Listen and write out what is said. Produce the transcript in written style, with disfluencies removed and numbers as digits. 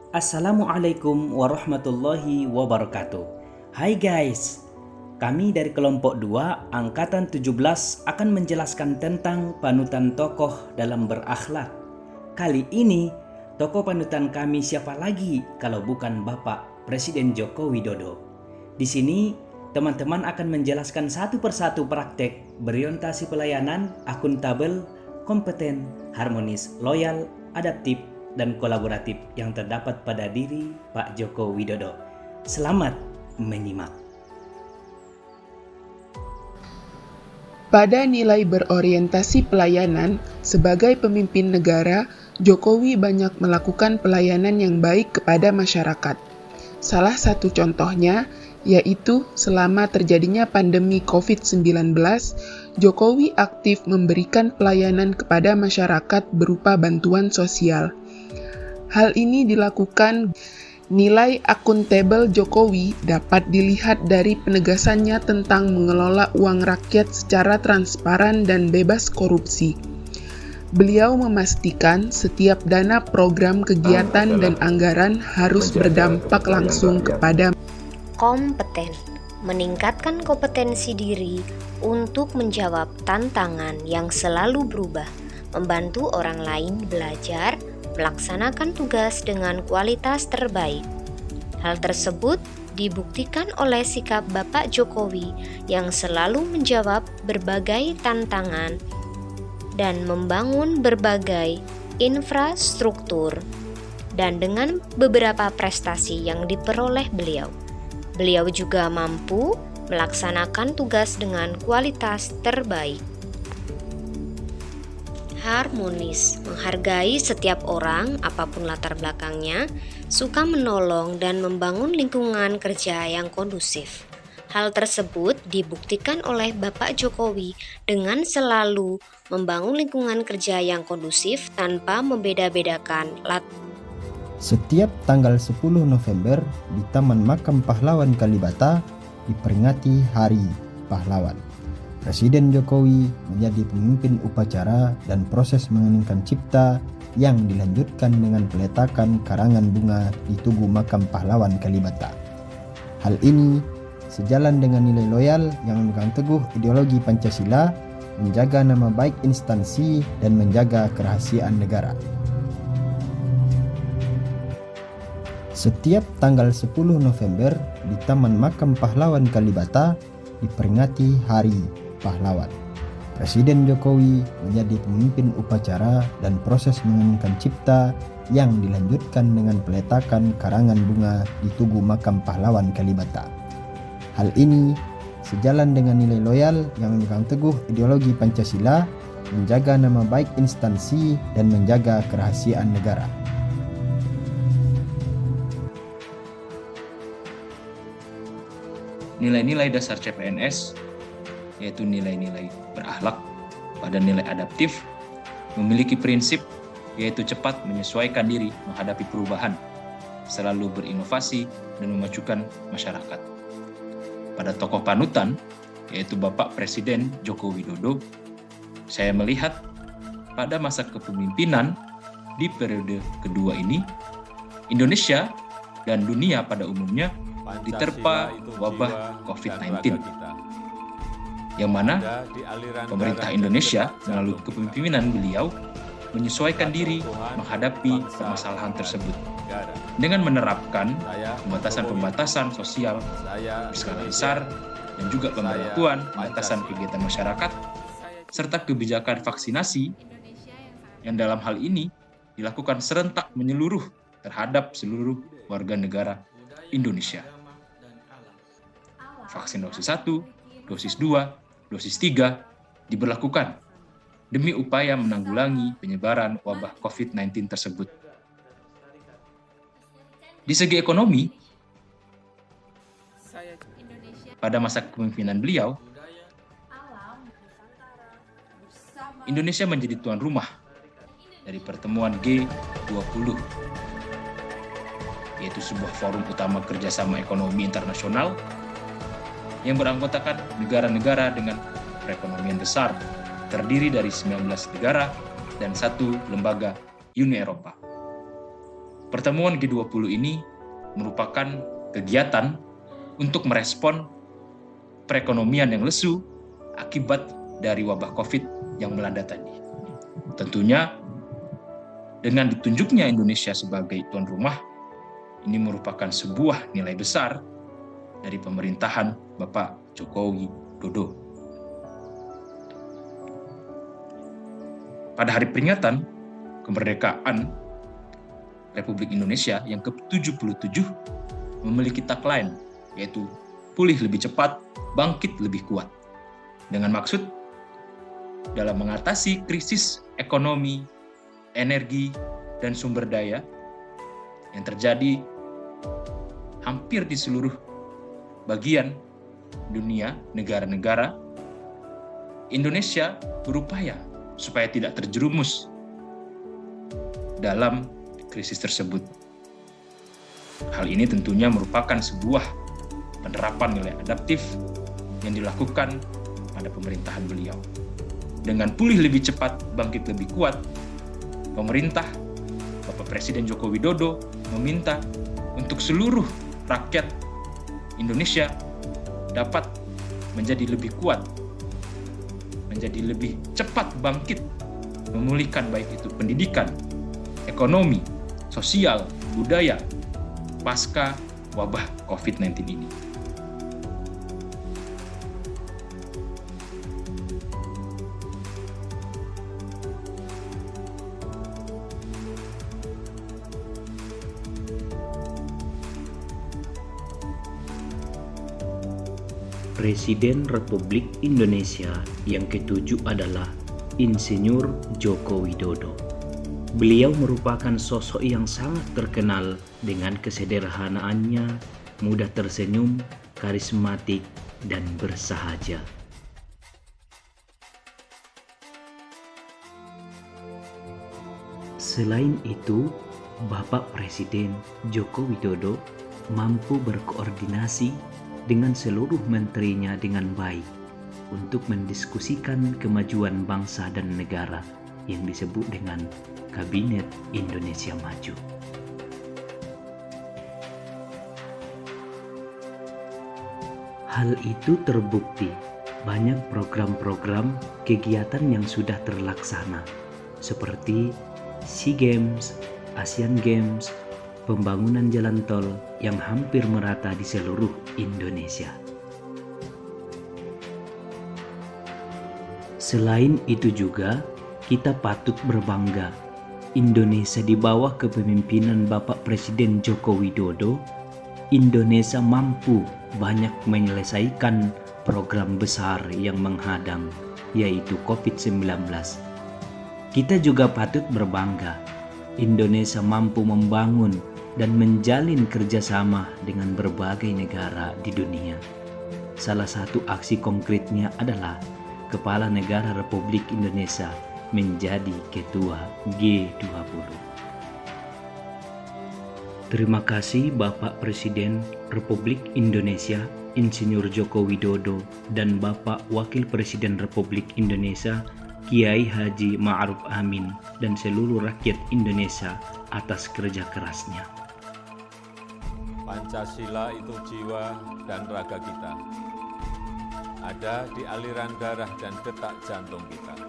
Assalamualaikum warahmatullahi wabarakatuh. Hai guys, kami dari kelompok 2 Angkatan 17 akan menjelaskan tentang panutan tokoh dalam berakhlak. Kali ini, tokoh panutan kami siapa lagi kalau bukan Bapak Presiden Joko Widodo. Di sini, teman-teman akan menjelaskan satu persatu praktek berorientasi pelayanan, akuntabel, kompeten, harmonis, loyal, adaptif, dan kolaboratif yang terdapat pada diri Pak Joko Widodo. Selamat menyimak. Pada nilai berorientasi pelayanan, sebagai pemimpin negara, Jokowi banyak melakukan pelayanan yang baik kepada masyarakat. Salah satu contohnya yaitu selama terjadinya pandemi COVID-19, Jokowi aktif memberikan pelayanan kepada masyarakat berupa bantuan sosial. Hal ini dilakukan. Nilai akuntabel Jokowi dapat dilihat dari penegasannya tentang mengelola uang rakyat secara transparan dan bebas korupsi. Beliau memastikan setiap dana program kegiatan dan anggaran harus berdampak langsung kepada kompeten, meningkatkan kompetensi diri untuk menjawab tantangan yang selalu berubah, membantu orang lain belajar, melaksanakan tugas dengan kualitas terbaik. Hal tersebut dibuktikan oleh sikap Bapak Jokowi yang selalu menjawab berbagai tantangan dan membangun berbagai infrastruktur, dan dengan beberapa prestasi yang diperoleh beliau. Beliau juga mampu melaksanakan tugas dengan kualitas terbaik. Harmonis, menghargai setiap orang apapun latar belakangnya, suka menolong dan membangun lingkungan kerja yang kondusif. Hal tersebut dibuktikan oleh Bapak Jokowi dengan selalu membangun lingkungan kerja yang kondusif tanpa membeda-bedakan Setiap tanggal 10 November di Taman Makam Pahlawan Kalibata diperingati Hari Pahlawan. Presiden Jokowi menjadi pemimpin upacara dan proses mengeningkan cipta yang dilanjutkan dengan peletakan karangan bunga di Tugu Makam Pahlawan Kalibata. Hal ini sejalan dengan nilai loyal yang memegang teguh ideologi Pancasila, menjaga nama baik instansi, dan menjaga kerahasiaan negara. Setiap tanggal 10 November di Taman Makam Pahlawan Kalibata diperingati Hari Pahlawan. Presiden Jokowi menjadi pemimpin upacara dan proses mengeningkan cipta yang dilanjutkan dengan peletakan karangan bunga di Tugu Makam Pahlawan Kalibata. Hal ini sejalan dengan nilai loyal yang memegang teguh ideologi Pancasila, menjaga nama baik instansi, dan menjaga kerahasiaan negara. Nilai-nilai dasar CPNS yaitu nilai-nilai berakhlak pada nilai adaptif, memiliki prinsip yaitu cepat menyesuaikan diri menghadapi perubahan, selalu berinovasi dan memajukan masyarakat. Pada tokoh panutan yaitu Bapak Presiden Joko Widodo, saya melihat pada masa kepemimpinan di periode kedua ini, Indonesia dan dunia pada umumnya diterpa wabah COVID-19, yang mana pemerintah Indonesia melalui kepemimpinan beliau menyesuaikan diri menghadapi permasalahan tersebut dengan menerapkan pembatasan-pembatasan sosial berskala besar dan juga pembatasan kegiatan masyarakat serta kebijakan vaksinasi yang dalam hal ini dilakukan serentak menyeluruh terhadap seluruh warga negara Indonesia. Vaksin dosis 1, dosis 2, dosis 3 diberlakukan demi upaya menanggulangi penyebaran wabah COVID-19 tersebut. Di segi ekonomi, pada masa kepemimpinan beliau, Indonesia menjadi tuan rumah dari pertemuan G20, yaitu sebuah forum utama kerjasama ekonomi internasional yang beranggotakan negara-negara dengan perekonomian besar, terdiri dari 19 negara dan 1 lembaga Uni Eropa. Pertemuan G20 ini merupakan kegiatan untuk merespon perekonomian yang lesu akibat dari wabah COVID yang melanda tadi. Tentunya dengan ditunjuknya Indonesia sebagai tuan rumah, ini merupakan sebuah nilai besar dari pemerintahan Bapak Jokowi Dodo. Pada hari peringatan kemerdekaan Republik Indonesia yang ke-77 memiliki tagline, yaitu pulih lebih cepat, bangkit lebih kuat. Dengan maksud dalam mengatasi krisis ekonomi, energi, dan sumber daya yang terjadi hampir di seluruh bagian dunia, negara-negara, Indonesia berupaya supaya tidak terjerumus dalam krisis tersebut. Hal ini tentunya merupakan sebuah penerapan nilai adaptif yang dilakukan pada pemerintahan beliau. Dengan pulih lebih cepat, bangkit lebih kuat, pemerintah Bapak Presiden Joko Widodo meminta untuk seluruh rakyat Indonesia dapat menjadi lebih kuat, menjadi lebih cepat bangkit, memulihkan baik itu pendidikan, ekonomi, sosial, budaya, pasca wabah COVID-19 ini. Presiden Republik Indonesia yang ke-7 adalah Insinyur Joko Widodo. Beliau merupakan sosok yang sangat terkenal dengan kesederhanaannya, mudah tersenyum, karismatik, dan bersahaja. Selain itu, Bapak Presiden Joko Widodo mampu berkoordinasi dengan seluruh menterinya dengan baik untuk mendiskusikan kemajuan bangsa dan negara yang disebut dengan Kabinet Indonesia Maju. Hal itu terbukti banyak program-program kegiatan yang sudah terlaksana seperti SEA Games, ASEAN Games, pembangunan jalan tol yang hampir merata di seluruh Indonesia. Selain itu juga, kita patut berbangga. Indonesia di bawah kepemimpinan Bapak Presiden Joko Widodo, Indonesia mampu banyak menyelesaikan program besar yang menghadang, yaitu COVID-19. Kita juga patut berbangga. Indonesia mampu membangun dan menjalin kerjasama dengan berbagai negara di dunia. Salah satu aksi konkretnya adalah Kepala Negara Republik Indonesia menjadi Ketua G20. Terima kasih Bapak Presiden Republik Indonesia Insinyur Joko Widodo dan Bapak Wakil Presiden Republik Indonesia Kiai Haji Ma'ruf Amin dan seluruh rakyat Indonesia atas kerja kerasnya. Pancasila itu jiwa dan raga kita. Ada di aliran darah dan detak jantung kita.